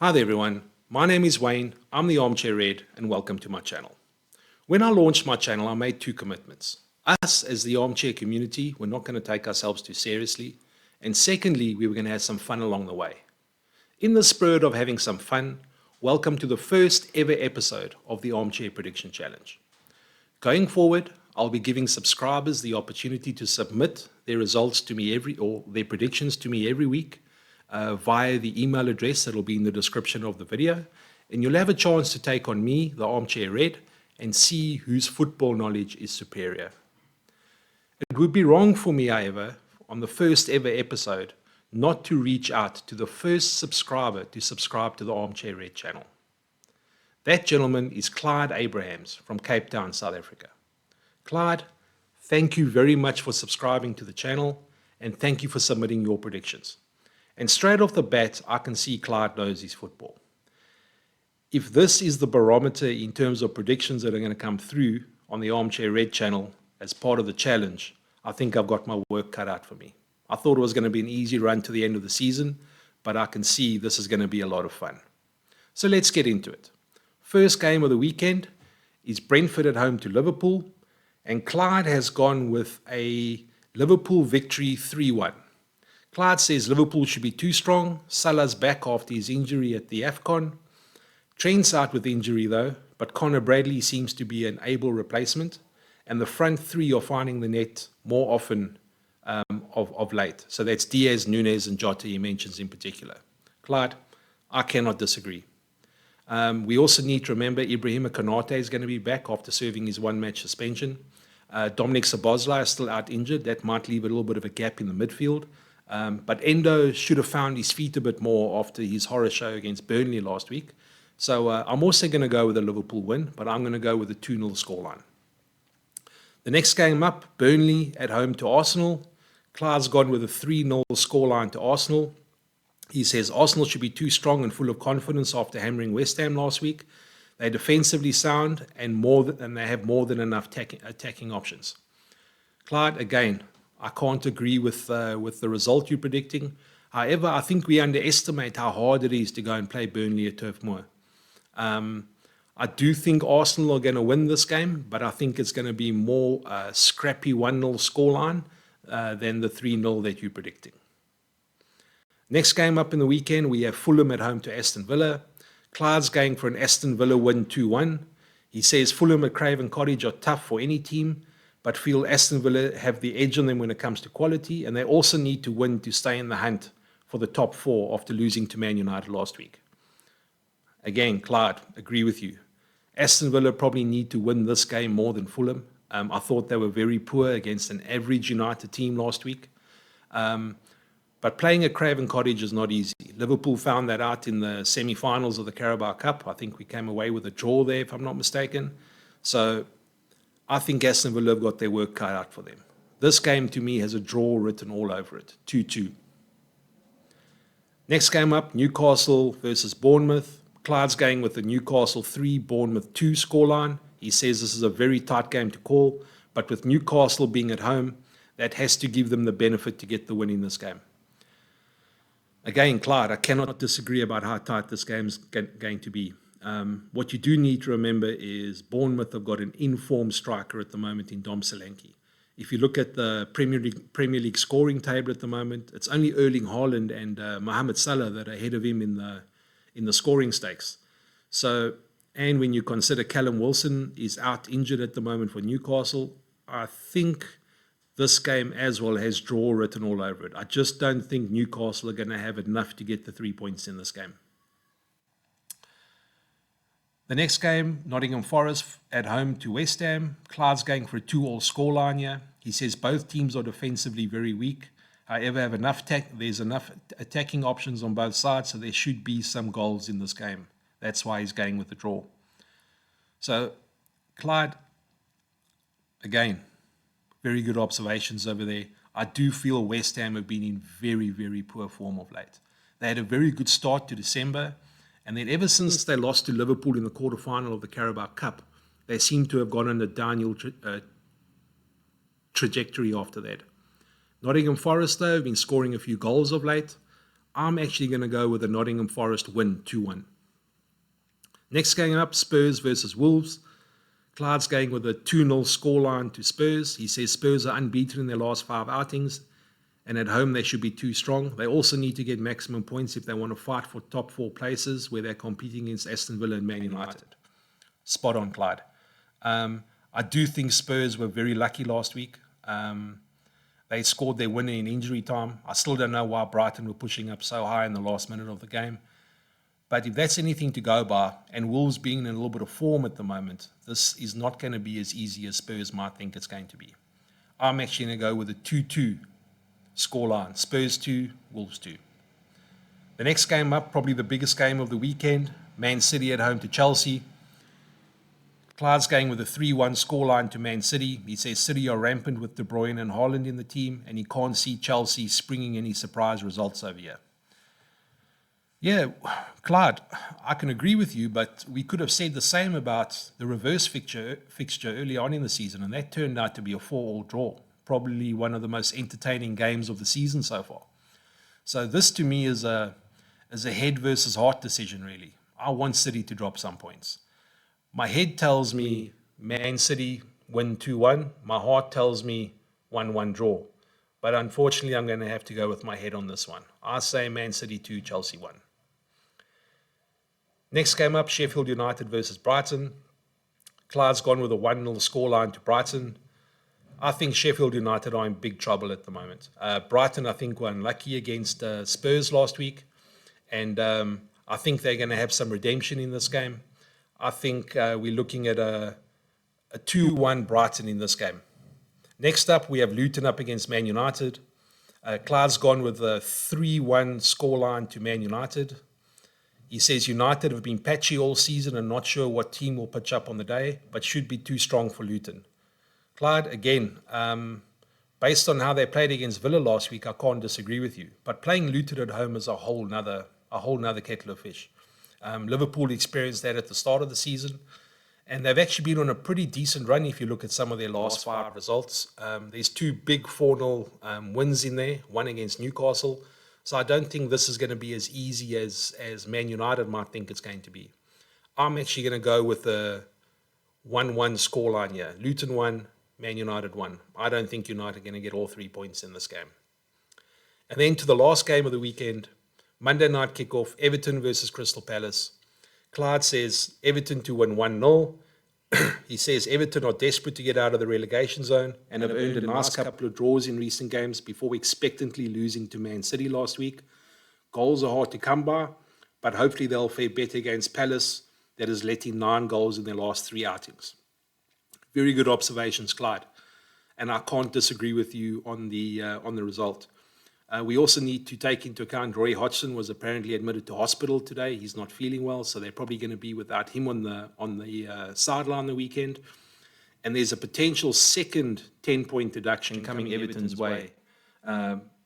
Hi there everyone, my name is Wayne, I'm the ArmChair Red and welcome to my channel. When I launched my channel I made two commitments. Us as the ArmChair community were not going to take ourselves too seriously, and secondly we were going to have some fun along the way. In the spirit of having some fun, welcome to the first ever episode of the ArmChair Prediction Challenge. Going forward, I'll be giving subscribers the opportunity to submit their results to me their predictions to me every week via the email address that will be in the description of the video, and you'll have a chance to take on me, the ArmChair Red, and see whose football knowledge is superior. It would be wrong for me, however, on the first ever episode, not to reach out to the first subscriber to subscribe to the ArmChair Red channel. That gentleman is Clyde Abrahams from Cape Town, South Africa. Clyde, thank you very much for subscribing to the channel, and thank you for submitting your predictions. And straight off the bat, I can see Clyde knows his football. If this is the barometer in terms of predictions that are going to come through on the ArmChair Red channel as part of the challenge, I think I've got my work cut out for me. I thought it was going to be an easy run to the end of the season, but I can see this is going to be a lot of fun. So let's get into it. First game of the weekend is Brentford at home to Liverpool, and Clyde has gone with a Liverpool victory 3-1. Clyde says Liverpool should be too strong. Salah's back after his injury at the AFCON. Trent's out with injury though, but Connor Bradley seems to be an able replacement, and the front three are finding the net more often of late. So that's Diaz, Nunes and Jota he mentions in particular. Clyde, I cannot disagree. We also need to remember Ibrahima Konate is going to be back after serving his one-match suspension. Dominic Szoboszlai is still out injured. That might leave a little bit of a gap in the midfield. But Endo should have found his feet a bit more after his horror show against Burnley last week. So I'm also going to go with a Liverpool win, but I'm going to go with a 2-0 scoreline. The next game up, Burnley at home to Arsenal. Clyde's gone with a 3-0 scoreline to Arsenal. He says Arsenal should be too strong and full of confidence after hammering West Ham last week. They're defensively sound and they have more than enough attacking options. Clyde, again, I can't agree with the result you're predicting. However, I think we underestimate how hard it is to go and play Burnley at Turf Moor. I do think Arsenal are going to win this game, but I think it's going to be more scrappy 1-0 scoreline than the 3-0 that you're predicting. Next game up in the weekend, we have Fulham at home to Aston Villa. Clyde's going for an Aston Villa win 2-1. He says Fulham at Craven Cottage are tough for any team, but feel Aston Villa have the edge on them when it comes to quality, and they also need to win to stay in the hunt for the top four after losing to Man United last week. Again, Clyde, agree with you. Aston Villa probably need to win this game more than Fulham. I thought they were very poor against an average United team last week. But playing at Craven Cottage is not easy. Liverpool found that out in the semi-finals of the Carabao Cup. I think we came away with a draw there, if I'm not mistaken. So I think Aston Villa have got their work cut out for them. This game, to me, has a draw written all over it, 2-2. Next game up, Newcastle versus Bournemouth. Clyde's going with the Newcastle 3, Bournemouth 2 scoreline. He says this is a very tight game to call, but with Newcastle being at home, that has to give them the benefit to get the win in this game. Again, Clyde, I cannot disagree about how tight this game is going to be. What you do need to remember is Bournemouth have got an informed striker at the moment in Dom Solanke. If you look at the Premier League scoring table at the moment, it's only Erling Haaland and Mohamed Salah that are ahead of him in the scoring stakes. So, and when you consider Callum Wilson is out injured at the moment for Newcastle, I think this game as well has draw written all over it. I just don't think Newcastle are going to have enough to get the 3 points in this game. The next game, Nottingham Forest at home to West Ham. Clyde's going for a 2-2 scoreline here. He says both teams are defensively very weak. However, there's enough attacking options on both sides, so there should be some goals in this game. That's why he's going with the draw. So, Clyde, again, very good observations over there. I do feel West Ham have been in very, very poor form of late. They had a very good start to December, and then ever since they lost to Liverpool in the quarterfinal of the Carabao Cup, they seem to have gone on a downhill trajectory after that. Nottingham Forest, though, have been scoring a few goals of late. I'm actually going to go with the Nottingham Forest win 2-1. Next game up, Spurs versus Wolves. Clyde's going with a 2-0 scoreline to Spurs. He says Spurs are unbeaten in their last 5 outings, and at home they should be too strong. They also need to get maximum points if they want to fight for top 4 places where they're competing against Aston Villa and Man United. Spot on, Clyde. I do think Spurs were very lucky last week. They scored their winner in injury time. I still don't know why Brighton were pushing up so high in the last minute of the game. But if that's anything to go by, and Wolves being in a little bit of form at the moment, this is not going to be as easy as Spurs might think it's going to be. I'm actually going to go with a 2-2 scoreline. Spurs 2, Wolves 2. The next game up, probably the biggest game of the weekend, Man City at home to Chelsea. Clyde's going with a 3-1 scoreline to Man City. He says City are rampant with De Bruyne and Haaland in the team, and he can't see Chelsea springing any surprise results over here. Yeah, Clyde, I can agree with you, but we could have said the same about the reverse fixture early on in the season, and that turned out to be a 4-4 draw. Probably one of the most entertaining games of the season so far. So this to me is a head versus heart decision, really. I want City to drop some points. My head tells me Man City win 2-1. My heart tells me 1-1 draw. But unfortunately, I'm going to have to go with my head on this one. I say Man City 2, Chelsea 1. Next game up, Sheffield United versus Brighton. Clyde's gone with a 1-0 scoreline to Brighton. I think Sheffield United are in big trouble at the moment. Brighton, I think, were unlucky against Spurs last week. And I think they're going to have some redemption in this game. I think we're looking at a 2-1 Brighton in this game. Next up, we have Luton up against Man United. Clyde's gone with a 3-1 scoreline to Man United. He says United have been patchy all season and not sure what team will pitch up on the day, but should be too strong for Luton. Clyde, again, based on how they played against Villa last week, I can't disagree with you. But playing Luton at home is a whole nother kettle of fish. Liverpool experienced that at the start of the season, and they've actually been on a pretty decent run if you look at some of their last 5 results. There's 2 big 4-0 wins in there, one against Newcastle. So I don't think this is going to be as easy as Man United might think it's going to be. I'm actually going to go with a 1-1 scoreline here. Luton 1, Man United 1. I don't think United are going to get all 3 points in this game. And then to the last game of the weekend, Monday night kickoff, Everton versus Crystal Palace. Clyde says Everton to win 1-0. He says Everton are desperate to get out of the relegation zone and have earned a nice couple of draws in recent games before expectantly losing to Man City last week. Goals are hard to come by, but hopefully they'll fare better against Palace that has let in 9 goals in their last 3 outings. Very good observations, Clyde. And I can't disagree with you on the result. We also need to take into account Roy Hodgson was apparently admitted to hospital today. He's not feeling well, so they're probably going to be without him on the sideline the weekend. And there's a potential second 10-point deduction coming Everton's way,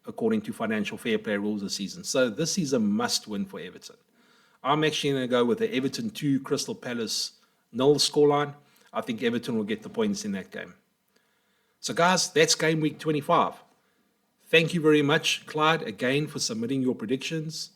according to financial fair play rules this season. So this is a must-win for Everton. I'm actually going to go with the Everton 2, Crystal Palace 0 scoreline. I think Everton will get the points in that game. So guys, that's game week 25. Thank you very much, Clyde, again for submitting your predictions.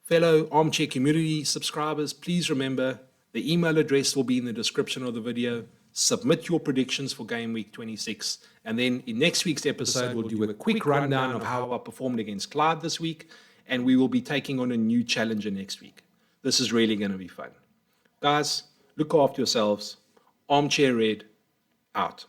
Fellow ArmChair community subscribers, please remember the email address will be in the description of the video. Submit your predictions for game week 26. And then in next week's episode, we'll do a quick rundown of how I performed against Clyde this week. And we will be taking on a new challenger next week. This is really going to be fun. Guys, look after yourselves. ArmChair Red, out.